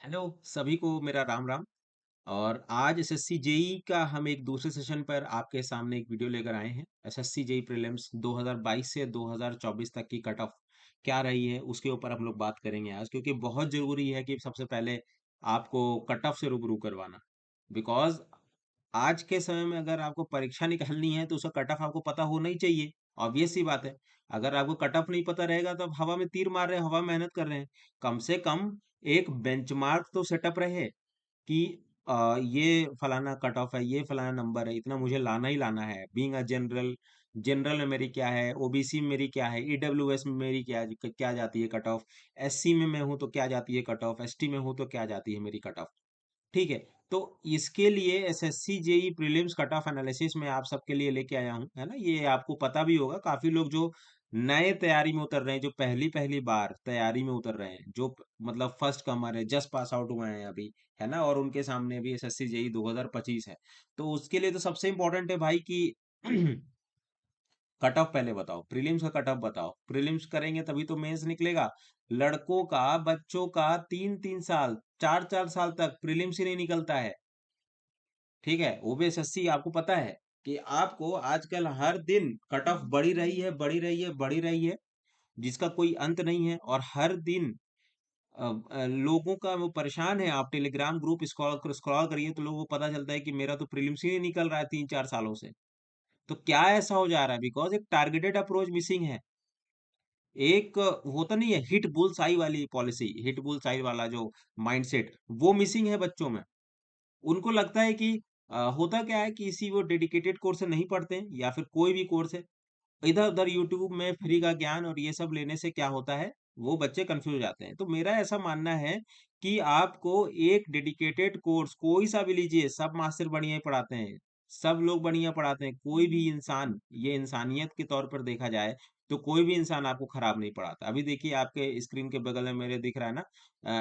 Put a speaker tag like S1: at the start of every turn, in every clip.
S1: Hello सभी को मेरा राम राम। और आज एसएससी जेई का हम एक दूसरे सेशन पर आपके सामने एक वीडियो लेकर आए हैं। एसएससी जेई प्रीलिम्स 2022 से 2024 तक की कट ऑफ क्या रही है उसके ऊपर हम लोग बात करेंगे आज, क्योंकि बहुत जरूरी है कि सबसे पहले आपको कट ऑफ से रूबरू करवाना। बिकॉज आज के समय में अगर आपको परीक्षा निकालनी है तो उसका कट ऑफ आपको पता होना ही चाहिए। ऑब्वियस सी बात है। अगर आपको कट ऑफ नहीं पता रहेगा तो आप हवा में तीर मार रहे हैं, हवा में मेहनत कर रहे हैं। कम से कम एक बेंचमार्क तो सेटअप रहे कि ये फलाना कट ऑफ है, ये फलाना नंबर है, इतना मुझे लाना ही लाना है। बीइंग अ जनरल, जनरल में मेरी क्या है, ओबीसी में मेरी क्या है, ईडब्ल्यूएस में मेरी क्या जाती है कट ऑफ, एससी में मैं हूं तो क्या जाती है कट ऑफ, एसटी में हूं तो क्या जाती है मेरी कट ऑफ। ठीक है। तो इसके लिए SSC JE prelims cut off analysis में आप सबके लिए लेके आया हूं, है ना। ये आपको पता भी होगा, काफी लोग जो नए तैयारी में उतर रहे हैं, जो पहली पहली बार तैयारी में उतर रहे हैं, जो मतलब फर्स्ट कमर है, जस्ट पास आउट हुए हैं अभी, है ना, और उनके सामने भी एसएससी जेई 2025 है। तो उसके लिए तो सबसे इंपॉर्टेंट है भाई कि कट ऑफ पहले बताओ, प्रीलिम्स का कट ऑफ बताओ। प्रीलिम्स करेंगे तभी तो मेंस निकलेगा। लड़कों का, बच्चों का 3-3 साल, 4-4 साल तक प्रीलिम्स ही नहीं निकलता है। ठीक है। ओबीएसएससी आपको पता है कि आपको आजकल हर दिन कट ऑफ बढ़ी रही है, बढ़ी रही है, बढ़ी रही है, जिसका कोई अंत नहीं है। और हर दिन लोगों का वो परेशान है। आप टेलीग्राम ग्रुप स्क्रॉल स्क्रॉल करिए तो लोगों को पता चलता है कि मेरा तो प्रीलिम्स ही नहीं निकल रहा है 3-4 सालों से। तो क्या ऐसा हो जा रहा है? बिकॉज एक टारगेटेड अप्रोच मिसिंग है। एक होता नहीं है हिट बुल्स आई वाली पॉलिसी, हिट बुल्स आई वाला जो माइंडसेट, वो मिसिंग है बच्चों में। उनको लगता है कि होता क्या है कि इसी वो डेडिकेटेड कोर्स से नहीं पढ़ते हैं, या फिर कोई भी कोर्स है, इधर उधर यूट्यूब में फ्री का ज्ञान और ये सब लेने से क्या होता है, वो बच्चे कंफ्यूज हो जाते हैं। तो मेरा ऐसा मानना है कि आपको एक डेडिकेटेड कोर्स कोई सा भी लीजिए, सब मास्टर बढ़िया ही पढ़ाते हैं, सब लोग बढ़िया पढ़ाते हैं। कोई भी इंसान, ये इंसानियत के तौर पर देखा जाए तो कोई भी इंसान आपको खराब नहीं पढ़ाता। अभी देखिए आपके स्क्रीन के बगल में मेरे दिख रहा है ना,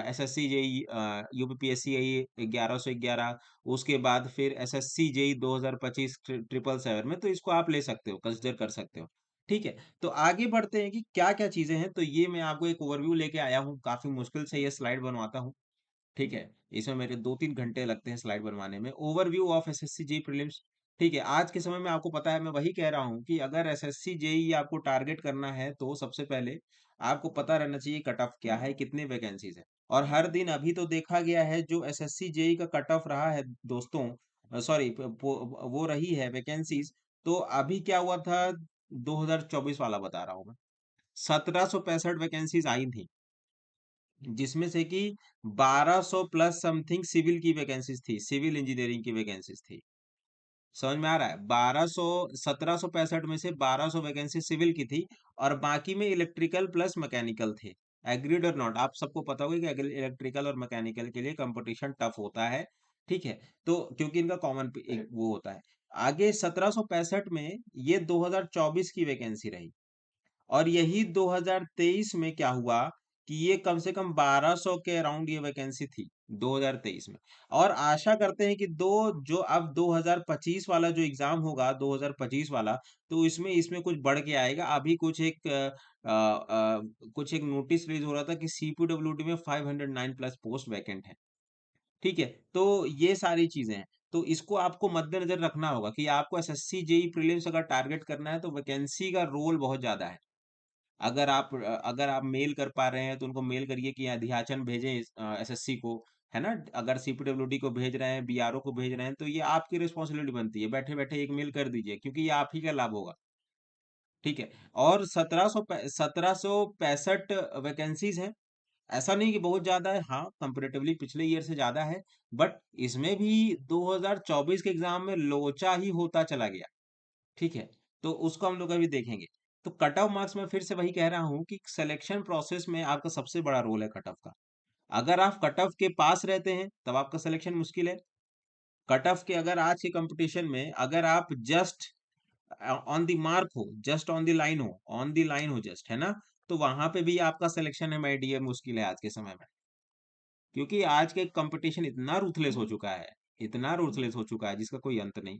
S1: एसएससी जेई, यूपीपीएससी जेई 1111, उसके बाद फिर एसएससी जेई 2025 777 में, तो इसको आप ले सकते हो, कंसिडर कर सकते हो। ठीक है। तो आगे बढ़ते हैं कि क्या क्या चीजें हैं। तो ये मैं आपको एक ओवरव्यू लेके आया हूँ, काफी मुश्किल से ये स्लाइड बनवाता हूँ। ठीक है। इसमें मेरे 2-3 घंटे लगते हैं स्लाइड बनवाने में। Overview of SSC JE prelims. ठीक है। आज के समय में आपको पता है, मैं वही कह रहा हूँ कि अगर एसएससी जेई आपको टारगेट करना है तो सबसे पहले आपको पता रहना चाहिए कट ऑफ क्या है, कितने वैकेंसीज है। और हर दिन अभी तो देखा गया है जो एसएससी जेई का कट ऑफ रहा है दोस्तों, सॉरी, वो रही है वैकेंसीज। तो अभी क्या हुआ था, 2024 वाला बता रहा हूँ मैं। 1765 वैकेंसीज आई थी, जिसमें से कि 1200 प्लस समथिंग सिविल की वैकेंसीज थी, सिविल इंजीनियरिंग की वैकेंसीज थी। समझ में आ रहा है? 1200, 1765 में से 1200 वैकेंसी सिविल की थी, और बाकी में इलेक्ट्रिकल प्लस मैकेनिकल थे। एग्रीड और नॉट, आप सबको पता होगा कि इलेक्ट्रिकल और मैकेनिकल के लिए कंपटीशन टफ होता है। ठीक है। तो क्योंकि इनका कॉमन एक वो होता है। आगे 1765 में ये 2024 की वैकेंसी रही। और यही 2023 में क्या हुआ कि ये कम से कम 1200 के अराउंड ये वैकेंसी थी 2023 में। और आशा करते हैं कि दो जो अब 2025 वाला जो एग्जाम होगा, 2025 वाला, तो इसमें इसमें कुछ बढ़ के आएगा। अभी कुछ एक नोटिस रिलीज हो रहा था कि सीपीडब्ल्यूडी में 509 प्लस पोस्ट वैकेंट है। ठीक है। तो ये सारी चीजें हैं। तो इसको आपको मद्देनजर रखना होगा कि आपको एसएससी जेई प्रीलिम्स अगर टारगेट करना है तो वैकेंसी का रोल बहुत ज्यादा है। अगर आप मेल कर पा रहे हैं तो उनको मेल करिए कि अध्याचन भेजें एसएससी को, है ना। अगर सीपीडब्ल्यूडी को भेज रहे हैं, बीआरओ को भेज रहे हैं, तो ये आपकी रिस्पॉन्सिबिलिटी बनती है, बैठे बैठे एक मेल कर दीजिए, क्योंकि ये आप ही का लाभ होगा। ठीक है। और 1765 वैकेंसीज हैं। ऐसा नहीं कि बहुत ज्यादा है, हाँ, कंपेरेटिवली पिछले ईयर से ज्यादा है। बट इसमें भी 2024 के एग्जाम में लोचा ही होता चला गया। ठीक है। तो उसको हम लोग अभी देखेंगे। तो कट ऑफ मार्क्स में फिर से वही कह रहा हूं कि सिलेक्शन प्रोसेस में आपका सबसे बड़ा रोल है कट ऑफ का। अगर आप कट ऑफ के पास रहते हैं तब आपका सिलेक्शन मुश्किल है। कट ऑफ के अगर आज के कंपटीशन में अगर आप जस्ट ऑन द मार्क हो, जस्ट ऑन द लाइन हो, ऑन द लाइन हो जस्ट, है ना, तो वहां पे भी आपका सिलेक्शन है, माय डियर, मुश्किल है आज के समय में। क्योंकि आज के कंपटीशन इतना रूथलेस हो चुका है, इतना रूथलेस हो चुका है जिसका कोई अंत नहीं।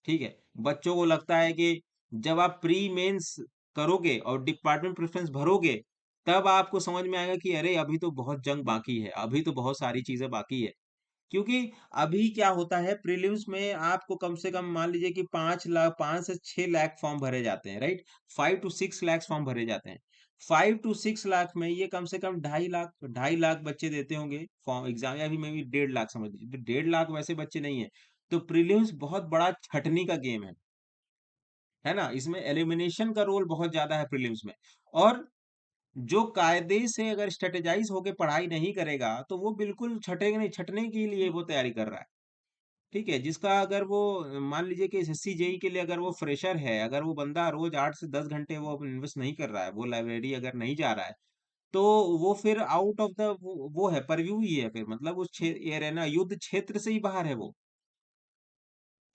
S1: ठीक है। बच्चों को लगता है कि जब आप प्री मेंस करोगे और डिपार्टमेंट प्रेफरेंस भरोगे तब आपको समझ में आएगा कि अरे अभी तो बहुत जंग बाकी है, अभी तो बहुत सारी चीजें बाकी है। क्योंकि अभी क्या होता है, प्रीलिम्स में आपको कम से कम मान लीजिए कि 5 लाख, 5 से 6 लाख फॉर्म भरे जाते हैं, राइट? 5 to 6 लाख फॉर्म भरे जाते हैं। 5 to 6 लाख में ये कम से कम 2.5 लाख, 2.5 लाख बच्चे देते होंगे फॉर्म एग्जाम, या भी मे बी 1.5 लाख समझ लीजिए, तो 1.5 लाख वैसे बच्चे नहीं है। तो प्रीलिम्स बहुत बड़ा छटनी का गेम है ना? इसमें एलिमिनेशन का रोल बहुत ज्यादा है प्रीलिम्स में। और जो कायदे से अगर स्ट्रेटेजाइज होके पढ़ाई नहीं करेगा, तो वो बिल्कुल छटेगा नहीं, छटने के लिए वो तैयारी कर रहा है। ठीक है, जिसका अगर वो मान लीजिए कि एसएससी जेई के लिए अगर वो फ्रेशर है, अगर वो बंदा रोज 8 से 10 घंटे वो इन्वेस्ट नहीं कर रहा है, वो लाइब्रेरी अगर नहीं जा रहा है, तो वो फिर आउट ऑफ द वो है, परव्यू ही है, फिर मतलब उस ये रहना युद्ध क्षेत्र से ही बाहर है वो।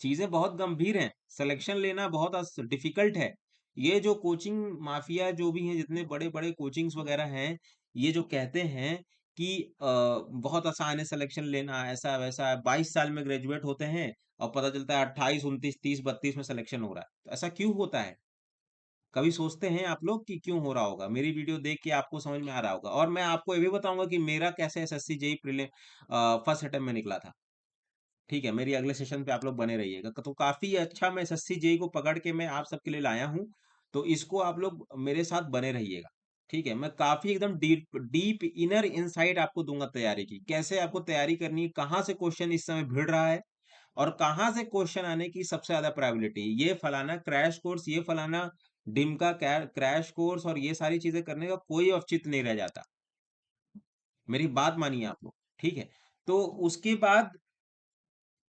S1: चीजें बहुत गंभीर हैं, सिलेक्शन लेना बहुत डिफिकल्ट है। ये जो कोचिंग माफिया जो भी हैं, जितने बड़े बड़े कोचिंग्स वगैरह हैं, ये जो कहते हैं कि बहुत आसान है सिलेक्शन लेना, ऐसा वैसा, 22 साल में ग्रेजुएट होते हैं और पता चलता है 28, 29, 30, 32 में सिलेक्शन हो रहा है, तो ऐसा क्यों होता है? कभी सोचते हैं आप लोग कि क्यों हो रहा होगा? मेरी वीडियो देख के आपको समझ में आ रहा होगा। और मैं आपको ये भी बताऊंगा कि मेरा कैसे SSC JE prelim first attempt में निकला था। ठीक है, मेरी अगले सेशन पे आप लोग बने रहिएगा। तो काफ़ी अच्छा मैं एसएससी जेईई को पकड़ के मैं आप सबके लिए लाया हूँ, तो इसको आप लोग मेरे साथ बने रहिएगा। ठीक है, मैं काफ़ी एकदम डीप डीप इनर इनसाइट आपको दूँगा तैयारी की। कैसे आपको तैयारी करनी है, कहाँ से क्वेश्चन इस समय भिड़ रहा है और कहाँ से क्वेश्चन आने की सबसे ज़्यादा प्रोबेबिलिटी है। ये फलाना क्रैश कोर्स, ये फलाना डिमका क्रैश कोर्स और ये सारी चीज़ें करने का कोई औचित्य नहीं रह जाता। मेरी बात मानिए आप लोग, ठीक है? तो उसके बाद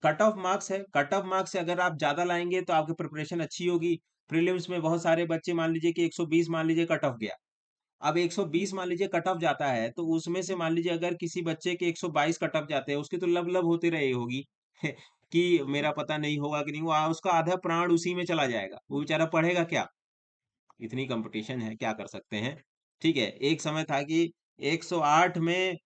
S1: कट ऑफ मार्क्स है, कट ऑफ मार्क्स से अगर आप ज्यादा लाएंगे तो आपकी प्रिपरेशन अच्छी होगी। प्रीलिम्स में बहुत सारे बच्चे मान लीजिए कि 120 मान लीजिए कट ऑफ गया। अब 120 मान लीजिए कट ऑफ जाता है, तो उसमें से मान लीजिए अगर किसी बच्चे के 122 कट ऑफ जाते हैं, उसकी तो लब लब होती रही होगी कि मेरा पता नहीं होगा कि नहीं, वो उसका आधा प्राण उसी में चला जाएगा, वो बेचारा पढ़ेगा क्या? इतनी कंपटीशन है, क्या कर सकते हैं। ठीक है, एक समय था कि 108 में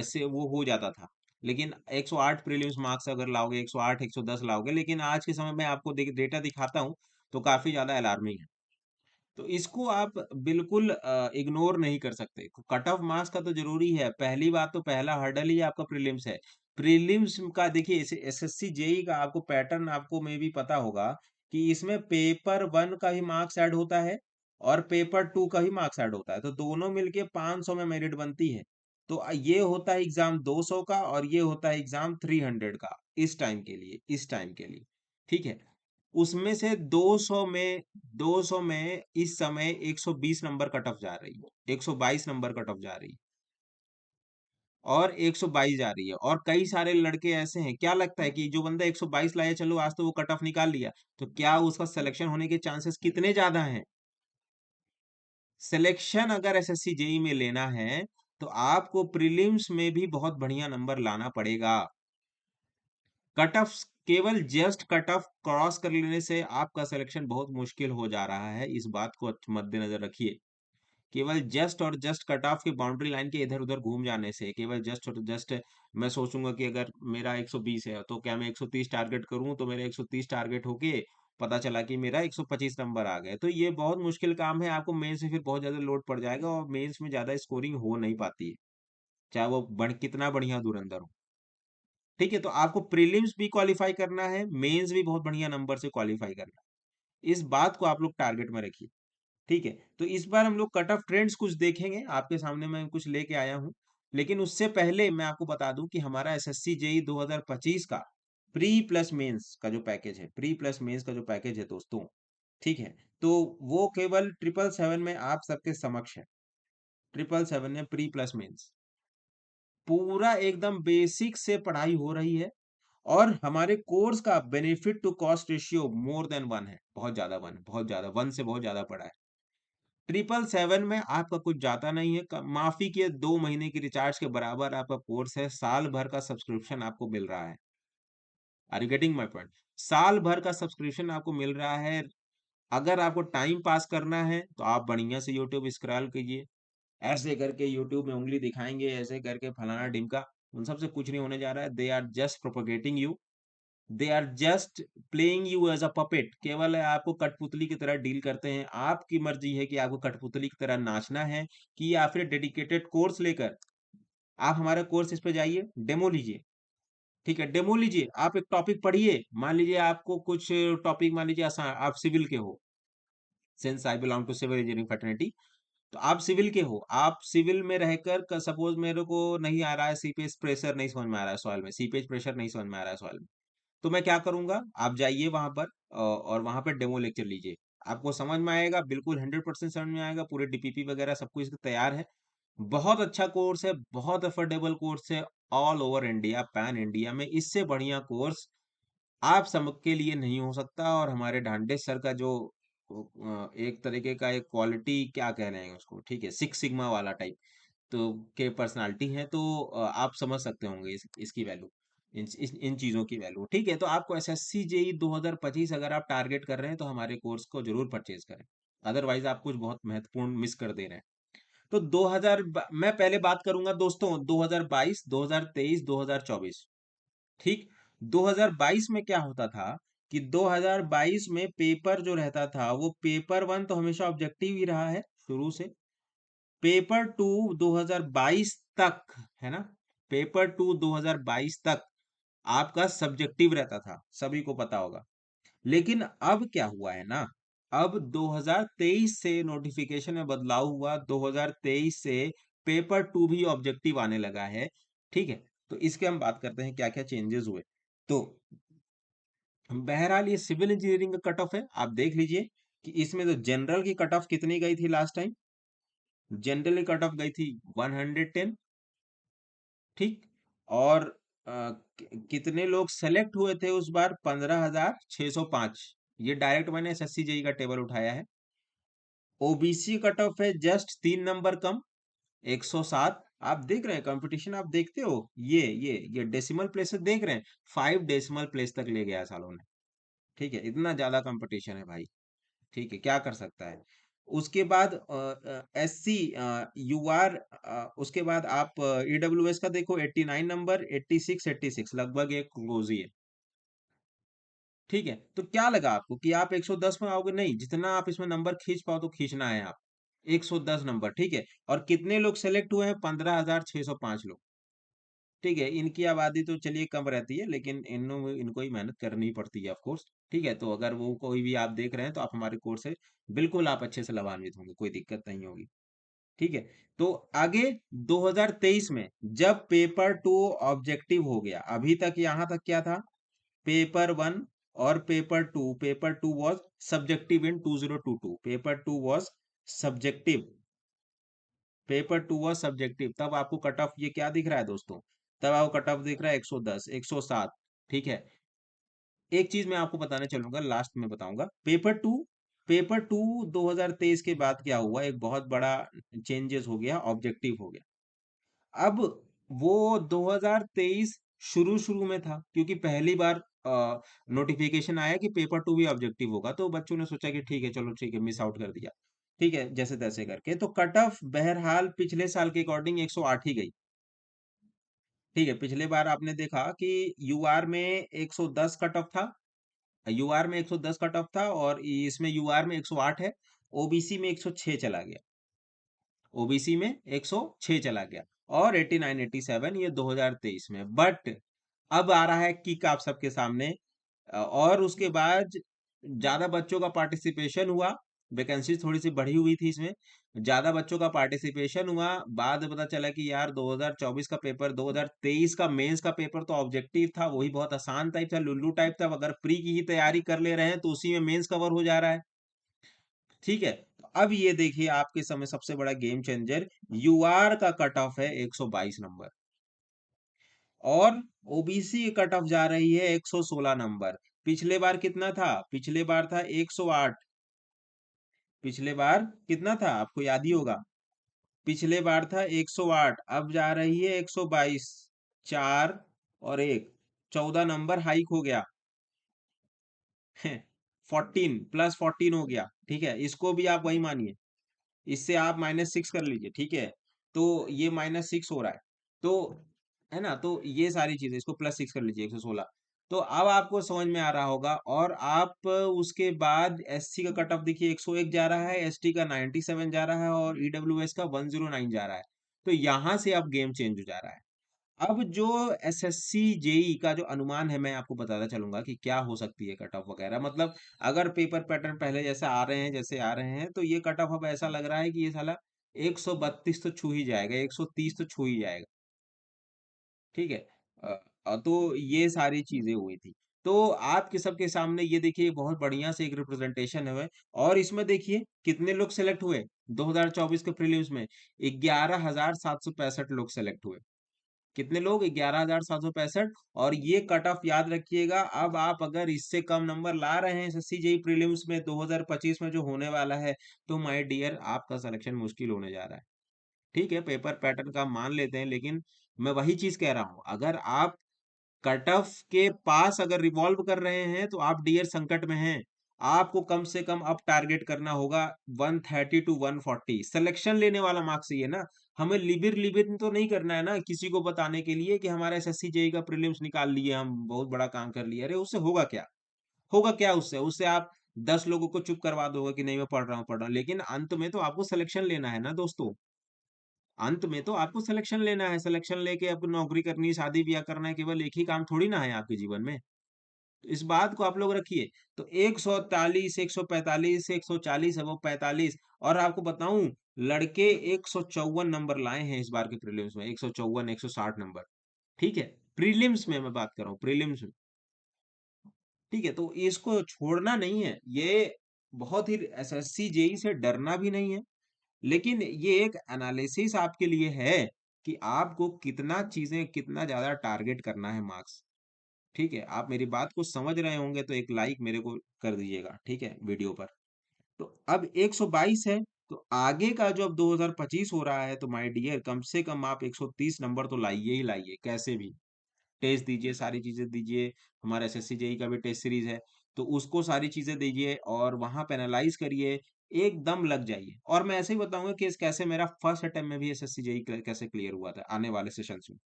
S1: से वो हो जाता था, लेकिन 108 प्रीलिम्स मार्क्स अगर लाओगे, 108 110 लाओगे, लेकिन आज के समय में आपको डेटा दिखाता हूँ, तो काफी ज्यादा अलार्मिंग है। तो इसको आप बिल्कुल इग्नोर नहीं कर सकते। कट ऑफ मार्क्स का तो जरूरी है, पहली बात तो पहला हर्डल ही आपका प्रीलिम्स है। प्रीलिम्स का देखिए, एसएससी जेई का आपको पैटर्न आपको में भी पता होगा कि इसमें पेपर 1 का ही मार्क्स ऐड होता है और पेपर 2 का ही मार्क्स ऐड होता है, तो दोनों मिलके 500 में मेरिट बनती है। तो ये होता है एग्जाम 200 का और ये होता है एग्जाम 300 का, इस टाइम के लिए, इस टाइम के लिए। ठीक है, उसमें से 200 में इस समय 120 नंबर कट ऑफ जा रही है, 122 नंबर कट ऑफ जा रही है और 122 जा रही है। और कई सारे लड़के ऐसे हैं, क्या लगता है कि जो बंदा 122 लाया, चलो आज तो वो कट ऑफ निकाल लिया, तो क्या उसका सिलेक्शन होने के चांसेस कितने ज्यादा हैं? सिलेक्शन अगर एसएससी जेई में लेना है, तो आपको प्रीलिम्स में भी बहुत बढ़िया नंबर लाना पड़ेगा। कट ऑफ, केवल जस्ट कट ऑफ क्रॉस कर लेने से आपका सिलेक्शन बहुत मुश्किल हो जा रहा है, इस बात को मद्देनजर रखिए। केवल जस्ट और जस्ट कट ऑफ की बाउंड्री लाइन के इधर उधर घूम जाने से, केवल जस्ट और जस्ट मैं सोचूंगा कि अगर मेरा 120 है तो क्या मैं 130 टारगेट करूं, तो मेरा 130 टारगेट होके पता चला कि मेरा 125 नंबर आ गए, तो ये बहुत मुश्किल काम है। आपको मेंस में फिर बहुत ज्यादा लोड पड़ जाएगा और मेंस में ज्यादा स्कोरिंग हो नहीं पाती है, चाहे वो कितना बढ़िया धुरंधर हो। ठीक है, तो आपको प्रीलिम्स भी क्वालिफाई करना है, मेंस भी बहुत बढ़िया नंबर से क्वालिफाई करना है, इस बात को आप लोग टारगेट में रखिए। ठीक है, तो इस बार हम लोग कट ऑफ ट्रेंड्स कुछ देखेंगे, आपके सामने मैं कुछ लेके आया हूं। लेकिन उससे पहले मैं आपको बता दूं कि हमारा एसएससी जेई 2025 का प्री प्लस मेंस का जो पैकेज है, प्री प्लस मेंस का जो पैकेज है दोस्तों, ठीक है, तो वो केवल 777 में आप सबके समक्ष है। 777 में प्री प्लस मेंस पूरा एकदम बेसिक से पढ़ाई हो रही है। और हमारे कोर्स का benefit to cost ratio more than 1 है, बहुत ज्यादा 1, बहुत ज्यादा 1 से बहुत ज्यादा पड़ा है। 777 में आपका कुछ जाता नहीं है, माफी के 2 महीने की रिचार्ज के बराबर आपका कोर्स है, साल भर का सब्सक्रिप्शन आपको मिल रहा है। Are you getting my point? साल भर का सब्सक्रिप्शन आपको मिल रहा है। अगर आपको टाइम पास करना है तो आप बढ़िया से यूट्यूब स्क्रॉल कीजिए, ऐसे करके यूट्यूब में उंगली दिखाएंगे, ऐसे करके फलाना ढिमका, उन सब से कुछ नहीं होने जा रहा है। They are just propagating you, they are just playing you as a puppet, केवल आपको कठपुतली की तरह डील करते हैं। आपकी मर्जी है कि आपको कठपुतली की तरह नाचना है कि या फिर डेडिकेटेड कोर्स लेकर आप हमारे कोर्स इस पे जाइए, डेमो लीजिए। ठीक है, डेमो लीजिए, आप एक टॉपिक पढ़िए, मान लीजिए आपको कुछ टॉपिक, मान लीजिए आप सिविल के हो, since I belong to civil engineering fraternity, तो आप सिविल के हो, आप सिविल में रहकर सपोज मेरे को नहीं आ रहा है सीपेज प्रेशर, नहीं समझ में आ रहा है सॉइल में, सीपेज प्रेशर नहीं समझ में आ रहा है सॉइल में, तो मैं क्या करूंगा, आप जाइए वहां पर और वहां पर डेमो लेक्चर लीजिए, आपको समझ में आएगा, बिल्कुल 100% समझ में आएगा, पूरे डीपीपी वगैरह सब कुछ तैयार है। बहुत अच्छा कोर्स है, बहुत अफोर्डेबल कोर्स है, all over India, pan India में इससे बढ़िया कोर्स आप सबके लिए नहीं हो सकता। और हमारे ढांडेस सर का जो एक तरीके का एक क्वालिटी क्या कह रहे हैं उसको, ठीक है, सिक्स सिग्मा वाला टाइप तो के पर्सनालिटी है, तो आप समझ सकते होंगे इसकी वैल्यू, इन चीजों की वैल्यू। ठीक है, तो आपको एसएससी जेई 2025 अगर आप टारगेट कर रहे हैं तो हमारे कोर्स को जरूर परचेज करें, अदरवाइज आप कुछ बहुत महत्वपूर्ण मिस कर दे रहे हैं। तो मैं पहले बात करूंगा दोस्तों 2022, 2023, 2024। ठीक, 2022 में क्या होता था कि 2022 में पेपर जो रहता था वो पेपर वन तो हमेशा ऑब्जेक्टिव ही रहा है शुरू से, पेपर टू 2022 तक, है ना, पेपर टू 2022 तक आपका सब्जेक्टिव रहता था, सभी को पता होगा। लेकिन अब क्या हुआ है ना, अब 2023 से नोटिफिकेशन में बदलाव हुआ, 2023 से पेपर टू भी ऑब्जेक्टिव आने लगा है। ठीक है, तो इसके हम बात करते हैं क्या क्या चेंजेस हुए। तो बहरहाल ये सिविल इंजीनियरिंग का कट ऑफ है, आप देख लीजिए कि इसमें तो जनरल की कट ऑफ कितनी गई थी लास्ट टाइम, जनरल की कट ऑफ गई थी 110। ठीक, और कितने लोग सेलेक्ट हुए थे उस बार, 15,605। ये डायरेक्ट मैंने एसएससी जेई का टेबल उठाया है। ओबीसी कट ऑफ है जस्ट 3 नंबर कम, 107। आप देख रहे हैं कंपटीशन, आप देखते हो, ये डेसिमल प्लेसेस देख रहे हैं, 5 डेसिमल प्लेस तक ले गया सालों ने। ठीक है, इतना ज्यादा कंपटीशन है भाई। ठीक है, क्या कर सकता है। उसके बाद एससी यूआर, उसके बाद आप ईडब्ल्यूएस का देखो 89 नंबर, 86, 86 लगभग एक क्लोज ही है। ठीक है, तो क्या लगा आपको कि आप 110 में आओगे, नहीं, जितना आप इसमें नंबर खींच पाओ तो खींचना है आप, 110 नंबर। ठीक है, और कितने लोग सेलेक्ट हुए हैं, 15,605 लोग। ठीक है, इनकी आबादी तो चलिए कम रहती है, लेकिन इनको ही मेहनत करनी पड़ती है ऑफ कोर्स। ठीक है, तो अगर वो कोई भी आप देख रहे हैं तो आप हमारे कोर्स से बिल्कुल आप अच्छे से लाभान्वित होंगे, कोई दिक्कत नहीं होगी। ठीक है, तो आगे 2023 में जब पेपर टू ऑब्जेक्टिव हो गया, अभी तक यहां तक क्या था, पेपर वन और paper two was subjective in 2022, paper two was subjective, paper two was subjective, तब आपको कट ऑफ ये क्या दिख रहा है दोस्तों, तब आपको कट ऑफ दिख रहा है 110, 107। ठीक है, एक चीज मैं आपको बताने चलूंगा, लास्ट में बताऊंगा, पेपर टू 2023 के बाद क्या हुआ, एक बहुत बड़ा चेंजेस हो गया, ऑब्जेक्टिव हो गया। अब वो 2023 शुरू शुरू में था, क्योंकि पहली बार नोटिफिकेशन आया कि पेपर टू भी ऑब्जेक्टिव होगा, तो बच्चों ने सोचा कि ठीक है, चलो ठीक है, मिस आउट कर दिया। ठीक है, जैसे तैसे करके तो कट ऑफ बहरहाल पिछले साल के अकॉर्डिंग 108 ही गई। ठीक है, पिछले बार आपने देखा कि यूआर में 110 कट ऑफ था, यूआर में 110 कट ऑफ था, और इसमें यूआर में 108 है, ओबीसी में 106 चला गया, ओबीसी में 106 चला गया, और 89, 87 ये 2023 में। बट अब आ रहा है किक आप सबके सामने, और उसके बाद ज्यादा बच्चों का पार्टिसिपेशन हुआ, वैकेंसी थोड़ी सी बढ़ी हुई थी इसमें, ज्यादा बच्चों का पार्टिसिपेशन हुआ, बाद में पता चला कि यार 2024 का पेपर, 2023 का मेंस का पेपर तो ऑब्जेक्टिव था, वही बहुत आसान टाइप था, लुल्लू टाइप था, अगर प्री की ही तैयारी कर ले रहे हैं तो उसी में मेंस कवर हो जा रहा है। ठीक है, तो अब ये देखिए आपके समय सबसे बड़ा गेम चेंजर, यूआर का कट ऑफ है 122 नंबर, और ओबीसी कट ऑफ जा रही है 116 नंबर। पिछले बार कितना था, पिछले बार था 108, पिछले बार कितना था आपको याद ही होगा, पिछले बार था 108, अब जा रही है 122, 4 और 1, 14 नंबर हाइक हो गया, 14 + 14 हो गया। ठीक है, इसको भी आप वही मानिए, इससे आप -6 कर लीजिए। ठीक है, तो ये -6 हो रहा है, तो है ना, तो ये सारी चीजें, इसको +6 कर लीजिए, 116। तो अब आपको समझ में आ रहा होगा। और आप उसके बाद एससी का कट ऑफ देखिए 101 जा रहा है, एसटी का 97 जा रहा है और ईडब्ल्यूएस का 109 जा रहा है। तो यहाँ से अब गेम चेंज हो जा रहा है। अब जो एसएससी जेई का जो अनुमान है, मैं आपको बताता चलूंगा कि क्या हो सकती है कट ऑफ वगैरह। मतलब अगर पेपर पैटर्न पहले जैसे आ रहे हैं, जैसे आ रहे हैं, तो ये कट ऑफ अब ऐसा लग रहा है कि ये साला 132 तो छू ही जाएगा, 130 तो छू ही जाएगा। ठीक है। तो ये सारी चीजें हुई थी। तो आपके सबके सामने ये देखिए बहुत बढ़िया से एक रिप्रेजेंटेशन है। और इसमें देखिए कितने लोग सेलेक्ट हुए 2024 के प्रीलिम्स में। 11,765 लोग सेलेक्ट हुए। कितने लोग? 11,765। और ये कट ऑफ याद रखिएगा। अब आप अगर इससे कम नंबर ला रहे हैं एसएससी जेई प्रीलिम्स में 2025 में जो होने वाला है, तो माय डियर आपका सिलेक्शन मुश्किल होने जा रहा है। ठीक है, पेपर पैटर्न का मान लेते हैं, लेकिन मैं वही चीज कह रहा हूं, अगर आप कट ऑफ के पास अगर रिवॉल्व कर रहे हैं तो आप डियर संकट में हैं। आपको कम से कम अब टारगेट करना होगा 130 टू 140। सिलेक्शन लेने वाला मार्क्स ये ना, हमें लिबिर लिबिर तो नहीं करना है ना किसी को बताने के लिए कि हमारा एसएससी जेई का प्रीलिम्स निकाल लिए, हम बहुत बड़ा काम कर लिए। अरे उससे होगा क्या? होगा क्या उससे? उससे आप 10 लोगों को चुप करवा दोगे कि नहीं मैं पढ़ रहा हूँ, लेकिन अंत में तो आपको सिलेक्शन लेना है ना दोस्तों। अंत में तो आपको सिलेक्शन लेना है। सिलेक्शन लेके आपको नौकरी करनी है, शादी ब्याह करना है, केवल एक ही काम थोड़ी ना है आपके जीवन में। तो इस बात को आप लोग रखिए। तो 143, 145, 140 है वो 45। और आपको बताऊं, लड़के 154 नंबर लाए हैं इस बार के प्रीलिम्स में, 154, 160 नंबर। ठीक है, प्रीलिम्स में मैं बात कर रहा हूँ, प्रीलिम्स में। ठीक है, तो इसको छोड़ना नहीं है। ये बहुत ही, एसएससी जेई से डरना भी नहीं है, लेकिन ये एक एनालिसिस आपके लिए है कि आपको कितना चीजें, कितना ज्यादा टारगेट करना है मार्क्स। ठीक है, आप मेरी बात को समझ रहे होंगे तो एक लाइक मेरे को कर दीजिएगा, ठीक है, वीडियो पर। तो अब 122 है, तो आगे का जो अब 2025 हो रहा है, तो माय डियर कम से कम आप 130 नंबर तो लाइए ही लाइए, कैसे भी। टेस्ट दीजिए, सारी चीजें दीजिए। हमारा एसएससी जेई का भी टेस्ट सीरीज है, तो उसको सारी चीजें दीजिए और वहां पे एनालाइज करिए, एकदम लग जाइए। और मैं ऐसे ही बताऊंगा कि कैसे मेरा फर्स्ट अटेम्प्ट में भी एसएससी जेई कैसे क्लियर हुआ था आने वाले सेशंस में।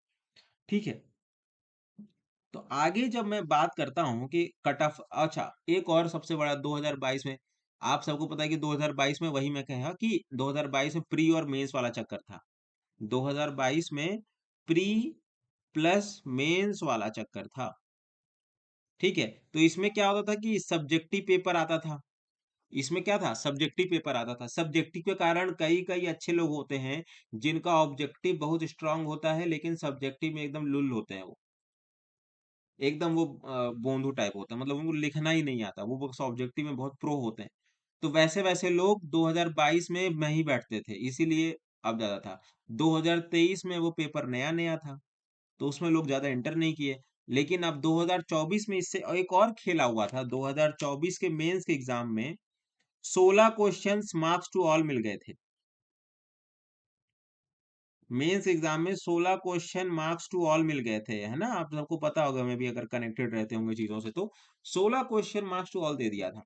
S1: ठीक है। तो आगे जब मैं बात करता हूं कि कट ऑफ, अच्छा एक और सबसे बड़ा 2022 में, आप सबको पता है कि 2022 में, वही मैं कहा कि 2022 में प्री और मेंस वाला चक्कर था। 2022 में प्री प्लस मेंस वाला चक्कर था। ठीक है, तो इसमें क्या होता था कि सब्जेक्टिव पेपर आता था। इसमें क्या था? सब्जेक्टिव पेपर आता था। सब्जेक्टिव के कारण कई कई अच्छे लोग होते हैं जिनका ऑब्जेक्टिव बहुत स्ट्रांग होता है, लेकिन सब्जेक्टिव में एकदम लुल होते हैं वो। एकदम वो बोंदू टाइप होता है, मतलब उनको लिखना ही नहीं आता, वो बस ऑब्जेक्टिव में बहुत प्रो होते हैं। तो वैसे वैसे लोग 2022 में ही बैठते थे, इसीलिए अब ज्यादा था। 2023 में वो पेपर नया नया था, तो उसमें लोग ज्यादा एंटर नहीं किए। लेकिन अब 2024 में इससे एक और खेला हुआ था। 2024 के मेंस के एग्जाम में 16 क्वेश्चंस मार्क्स टू ऑल मिल गए थे। मेंस एग्जाम में 16 क्वेश्चन मार्क्स टू ऑल मिल गए थे, है ना? आप सबको पता होगा, मैं भी अगर कनेक्टेड रहते होंगे चीजों से, तो 16 क्वेश्चन मार्क्स टू ऑल दे दिया था।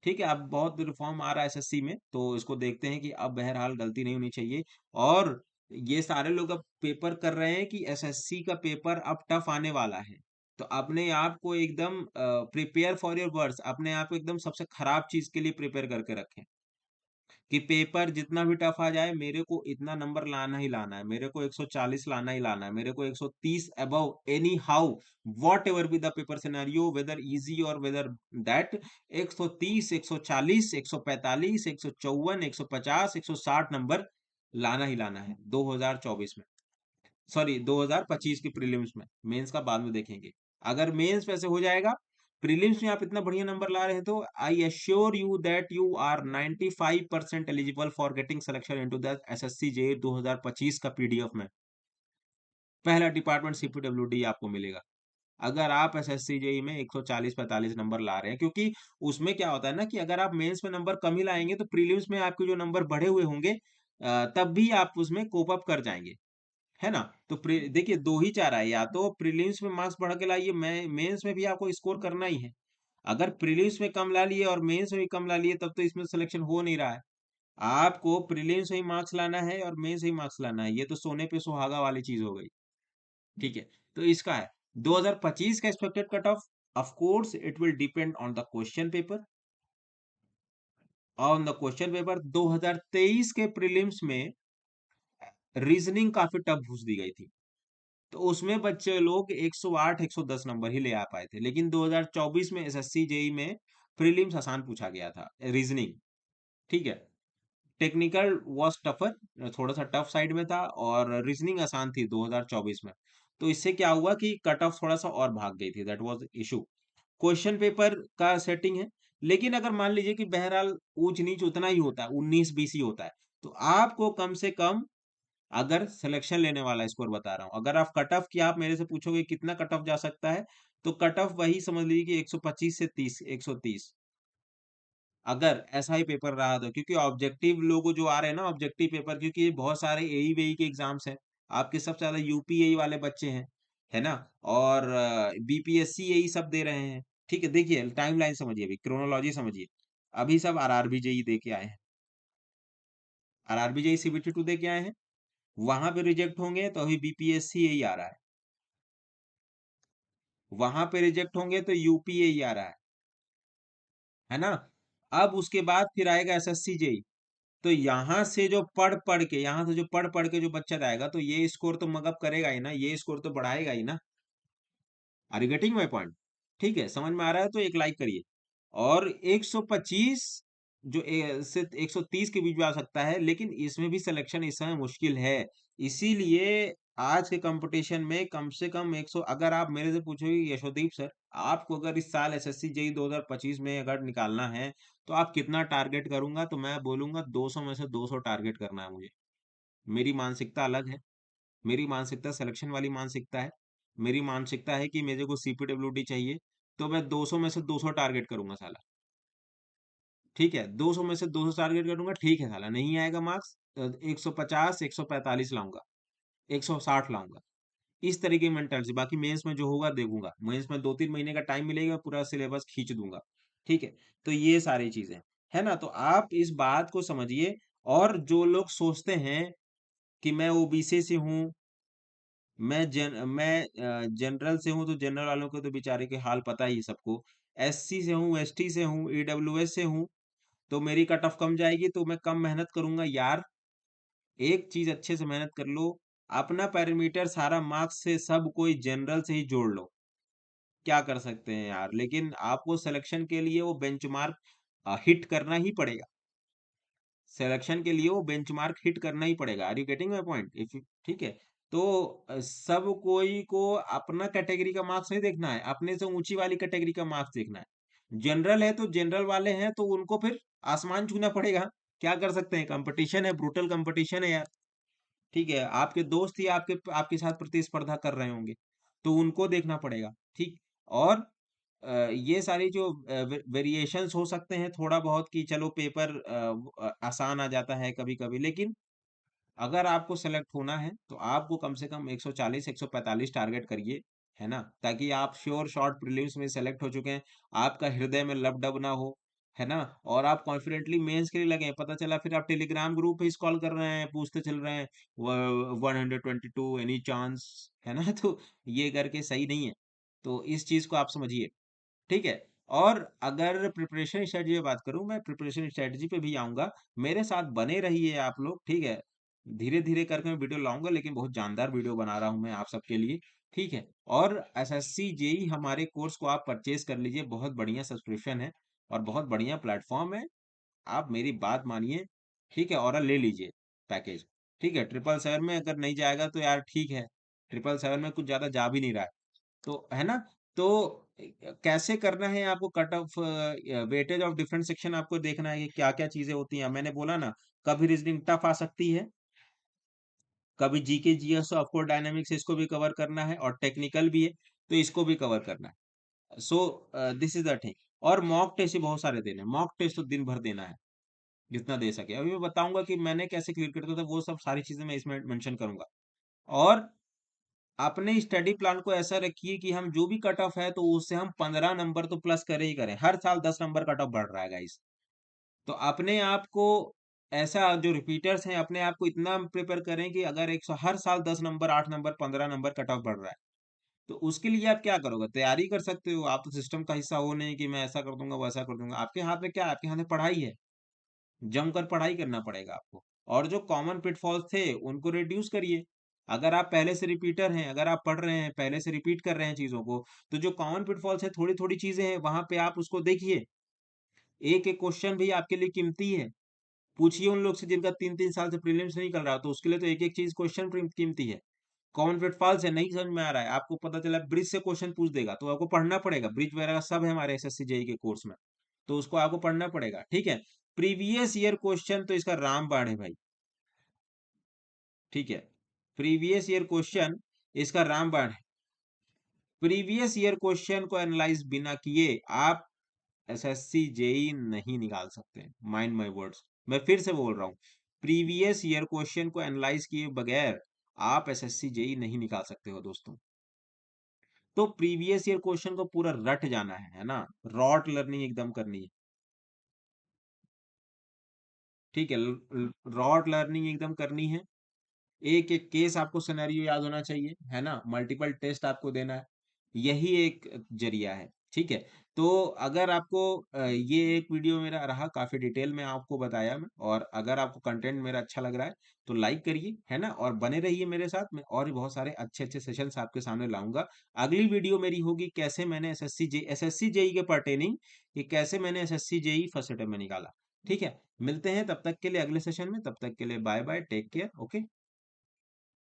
S1: ठीक है, अब बहुत रिफॉर्म आ रहा है एसएससी में, तो इसको देखते हैं कि अब बहरहाल गलती नहीं होनी चाहिए। और ये सारे लोग अब पेपर कर रहे हैं कि एसएससी का पेपर अब टफ आने वाला है। तो अपने आप को एकदम प्रिपेयर फॉर योर वर्ड्स, अपने आप को एकदम सबसे खराब चीज के लिए प्रिपेयर करके रखें कि पेपर जितना भी टफ आ जाए, मेरे को इतना नंबर लाना ही लाना है, मेरे को 140 लाना ही लाना है, मेरे को 130 above anyhow, whatever be the paper scenario, whether easy और वेदर दैट। 130, 140, 145, 154, 150, 160 नंबर लाना ही लाना है 2024 में। सॉरी, 2025 के प्रीलिम्स में। मेंस का बाद में देखेंगे। अगर मेंस वैसे हो जाएगा, प्रीलिम्स में आप इतना बढ़िया नंबर ला रहे हैं, तो I assure you that you are 95% eligible for getting selection into the SSC J 2025 का पीडीएफ में। पहला डिपार्टमेंट सीपीडब्ल्यूडी आपको मिलेगा अगर आप एसएससी जेई में 140-45 नंबर ला रहे हैं। क्योंकि उसमें क्या होता है ना कि अगर आप मेंस में नंबर कम ही लाएंगे, तो प्रीलिम्स में आपके जो नंबर बढ़े हुए होंगे, तब भी आप उसमें कोप अप कर जाएंगे, है ना? तो देखिए दो ही चारा है, या तो प्रीलिम्स में मार्क्स बढ़ा के लाइए, मेंस में भी आपको स्कोर करना ही है। अगर प्रीलिम्स में कम ला लिए और मेंस में भी कम ला लिए, तब तो इसमें सिलेक्शन हो नहीं रहा है। आपको प्रीलिम्स में ही मार्क्स लाना है और मेंस में ही मार्क्स लाना है, ये तो सोने पे सुहागा वाली चीज हो गई। ठीक है, तो इसका है। 2025 का expected cut off course it will depend on the question paper. On the question paper 2023 के प्रीलिम्स में रीजनिंग काफी टफ घुस दी गई थी, तो उसमें बच्चे लोग 108 110 नंबर ही ले आ पाए थे। लेकिन 2024 में एसएससी जेई में प्रीलिम्स आसान पूछा गया था, रीजनिंग। ठीक है, टेक्निकल वाज टफर, थोड़ा सा टफ साइड में था, और रीजनिंग आसान थी 2024 में। तो इससे क्या हुआ कि कट ऑफ थोड़ा सा और भाग गई थी, that was issue. Question paper का सेटिंग है। लेकिन अगर मान लीजिए कि बहरहाल ऊंच नीच उतना ही होता है, 19-20 ही होता है, तो आपको कम से कम, अगर सिलेक्शन लेने वाला स्कोर बता रहा हूं, अगर आप कट ऑफ की आप मेरे से पूछोगे कितना कट ऑफ जा सकता है, तो कट ऑफ वही समझ लीजिए कि 125 से 30, 130, अगर ऐसा ही पेपर रहा तो। क्योंकि ऑब्जेक्टिव लोग जो आ रहे हैं ना, ऑब्जेक्टिव पेपर, क्योंकि ये बहुत सारे एई वेई के एग्जाम्स हैं, आपके सबसे ज्यादा यूपीएई वाले बच्चे हैं, है ना, और बीपीएससी यही सब दे रहे हैं। ठीक है, देखिए टाइमलाइन समझिए, अभी क्रोनोलॉजी समझिए। अभी सब आरआरबी जेई दे के आए हैं, आरआरबी जेई सीबीटी 2 दे के आए हैं, वहां पे रिजेक्ट होंगे तो अभी बीपीएससी यही आ रहा है, वहां पे रिजेक्ट होंगे तो यूपी यही आ रहा है ना। अब उसके बाद फिर आएगा एसएससी जेई। तो यहाँ से जो पढ़ पढ़ के, यहाँ से जो पढ़ पढ़ के जो बच्चा जाएगा, तो ये स्कोर तो मगअप करेगा ही ना, ये स्कोर तो बढ़ाएगा ही ना। Are you getting my point? ठीक है, समझ में आ रहा है तो एक लाइक करिए। और 125 जो से 130 के बीच में आ सकता है, लेकिन इसमें भी सिलेक्शन इस समय मुश्किल है। इसीलिए आज के कंपटीशन में कम से कम 100, अगर आप मेरे से पूछोगे यशोदीप सर, आपको अगर इस साल एसएससी जेई 2025 में अगर निकालना है, तो आप कितना टारगेट करूंगा, तो मैं बोलूंगा 200 में से 200 टारगेट करना है मुझे। मेरी मानसिकता अलग है, मेरी मानसिकता सिलेक्शन वाली मानसिकता है। मेरी मानसिकता है कि मेरे को सीपीडब्ल्यूडी चाहिए, तो मैं 200 में से 200 टारगेट करूंगा साला। ठीक है, 200 में से 200 टारगेट करूंगा, ठीक है साला, नहीं आएगा मार्क्स, 150 145 लाऊंगा, 160 लाऊंगा। इस तरीके की मेंटालिटी। बाकी मेंस में जो होगा देखूंगा, मेंस में 2-3 महीने का टाइम मिलेगा, पूरा सिलेबस खींच दूंगा। ठीक है, तो ये सारी चीजें है ना, तो आप इस बात को समझिए। और जो लोग सोचते हैं कि मैं ओबीसी से हूँ, मैं जनरल से हूँ, तो जनरल वालों को तो बेचारे के हाल पता ही है सबको। एससी से हूँ, एसटी से हूँ, ईडब्ल्यूएस से हूँ, तो मेरी कट ऑफ कम जाएगी, तो मैं कम मेहनत करूंगा यार। एक चीज अच्छे से मेहनत कर लो, अपना पैरामीटर सारा मार्क्स से सब कोई जनरल से ही जोड़ लो। क्या कर सकते हैं यार, लेकिन आपको सिलेक्शन के लिए वो बेंचमार्क हिट करना ही पड़ेगा। सिलेक्शन के लिए वो बेंचमार्क हिट करना ही पड़ेगा। Are you getting my point? If ठीक है, तो सब कोई को अपना कैटेगरी का मार्क्स नहीं देखना है, अपने से ऊंची वाली कैटेगरी का मार्क्स देखना है। जनरल है तो जनरल वाले हैं, तो उनको फिर आसमान छूना पड़ेगा। क्या कर सकते हैं, कंपटीशन है, ब्रूटल कंपटीशन है यार। ठीक है, आपके दोस्त ही आपके आपके साथ प्रतिस्पर्धा कर रहे होंगे, तो उनको देखना पड़ेगा। ठीक, और ये सारी जो वेरिएशंस हो सकते हैं थोड़ा बहुत, कि चलो पेपर आसान आ जाता है कभी कभी, लेकिन अगर आपको सेलेक्ट होना है, तो आपको कम से कम 140 145 टारगेट करिए, है ना, ताकि आप श्योर शॉर्ट प्रीलिम्स में सेलेक्ट हो चुके हैं, आपका हृदय में लबडब ना हो, है ना, और आप कॉन्फिडेंटली मेंस के लिए लगे। पता चला फिर आप टेलीग्राम ग्रुप पे कॉल कर रहे हैं, पूछते चल रहे हैं 122 एनी चांस, है ना तो ये करके सही नहीं है। तो इस चीज को आप समझिए। ठीक है, और अगर प्रिपरेशन स्ट्रेटजी की बात करूं, मैं प्रिपरेशन स्ट्रेटजी पे भी आऊंगा, मेरे साथ बने रहिए आप लोग। ठीक है, धीरे धीरे करके मैं वीडियो लाऊंगा, लेकिन बहुत जानदार वीडियो बना रहा हूं मैं आप सबके लिए। ठीक है, और एसएससी जेई हमारे कोर्स को आप परचेज कर लीजिए, बहुत बढ़िया सब्सक्रिप्शन है और बहुत बढ़िया प्लेटफॉर्म है। आप मेरी बात मानिए, ठीक है, और ले लीजिए पैकेज। ठीक है, 777 में अगर नहीं जाएगा तो यार ठीक है, 777 में कुछ ज्यादा जा भी नहीं रहा है, तो है ना। तो कैसे करना है आपको cut off, weightage of different section आपको देखना है कि क्या क्या चीजें होती हैं। मैंने बोला ना, कभी रीजनिंग टफ आ सकती है, कभी जीके जीएस ऑफ डायनामिक्स, इसको भी कवर करना है, और टेक्निकल भी है, तो इसको भी कवर करना है। So this is the thing. और मॉक टेस्ट बहुत सारे देने हैं, मॉक टेस्ट तो दिन भर देना है, जितना दे सके। अभी मैं बताऊंगा कि मैंने कैसे क्लियर करता था, वो सब सारी चीजें मैं इसमें मेंशन करूंगा। और अपने स्टडी प्लान को ऐसा रखिए कि हम जो भी कट ऑफ है, तो उससे हम 15 नंबर तो प्लस करें ही करें। हर साल 10 नंबर कट ऑफ बढ़ रहा है गाइस, तो अपने आप को ऐसा, जो रिपीटर्स हैं, अपने आप को इतना प्रिपेयर करें कि अगर 100 हर साल 10 number, 8 number, 15 number cut off बढ़ रहा है, तो उसके लिए आप क्या करोगे? तैयारी कर सकते हो, आप तो सिस्टम का हिस्सा हो नहीं कि मैं ऐसा कर दूंगा वैसा कर दूंगा। आपके हाथ में क्या है? आपके हाथ में पढ़ाई है, जमकर पढ़ाई करना पड़ेगा आपको। और जो कॉमन पिटफॉल्स थे उनको रिड्यूस करिए। अगर आप पहले से रिपीटर हैं, अगर आप पढ़ रहे हैं, पहले से रिपीट कर रहे हैं चीजों को, तो जो कॉमन पिटफॉल्स है, थोड़ी थोड़ी चीजें हैं, वहां पे आप उसको देखिए। एक एक क्वेश्चन भी आपके लिए कीमती है। पूछिए उन लोग से जिनका 3-3 साल से प्रीलिम्स नहीं निकल रहा, तो उसके लिए तो एक एक चीज क्वेश्चन कीमती है। कॉमन प्लेटफॉल्स है, नहीं समझ में आ रहा है, आपको पता चला ब्रिज से क्वेश्चन पूछ देगा, तो आपको पढ़ना पड़ेगा। ब्रिज वगैरह सब है हमारे एसएससी जेई के कोर्स में, तो उसको आपको पढ़ना पड़ेगा, ठीक है। प्रीवियस ईयर क्वेश्चन तो इसका रामबाण है भाई, ठीक है। प्रीवियस ईयर क्वेश्चन इसका रामबाण है। प्रीवियस ईयर क्वेश्चन को एनालाइज बिना किए आप एसएससी जेई नहीं निकाल सकते। माइंड माय वर्ड्स, मैं फिर से बोल रहा हूँ, प्रीवियस ईयर क्वेश्चन को एनालाइज किए बगैर आप एसएससी जेई नहीं निकाल सकते हो दोस्तों। तो प्रीवियस ईयर क्वेश्चन को पूरा रट जाना है ना, रॉट लर्निंग एकदम करनी है, ठीक है। रॉट लर्निंग एकदम करनी है। एक एक केस आपको सिनेरियो याद होना चाहिए, है ना, मल्टीपल टेस्ट आपको देना है, यही एक जरिया है, ठीक है। तो अगर आपको ये एक वीडियो मेरा रहा, काफी डिटेल में आपको बताया मैं, और अगर आपको कंटेंट मेरा अच्छा लग रहा है तो लाइक करिए, है ना, और बने रहिए मेरे साथ में, और भी बहुत सारे अच्छे अच्छे सेशंस आपके सामने लाऊंगा। अगली वीडियो मेरी होगी कैसे मैंने एसएससी जेई के पर्टेनिंग, कि कैसे मैंने एसएससी जेई फर्स्ट अटेम्प्ट में निकाला, ठीक है। मिलते हैं तब तक के लिए अगले सेशन में, तब तक के लिए bye bye, take care, okay.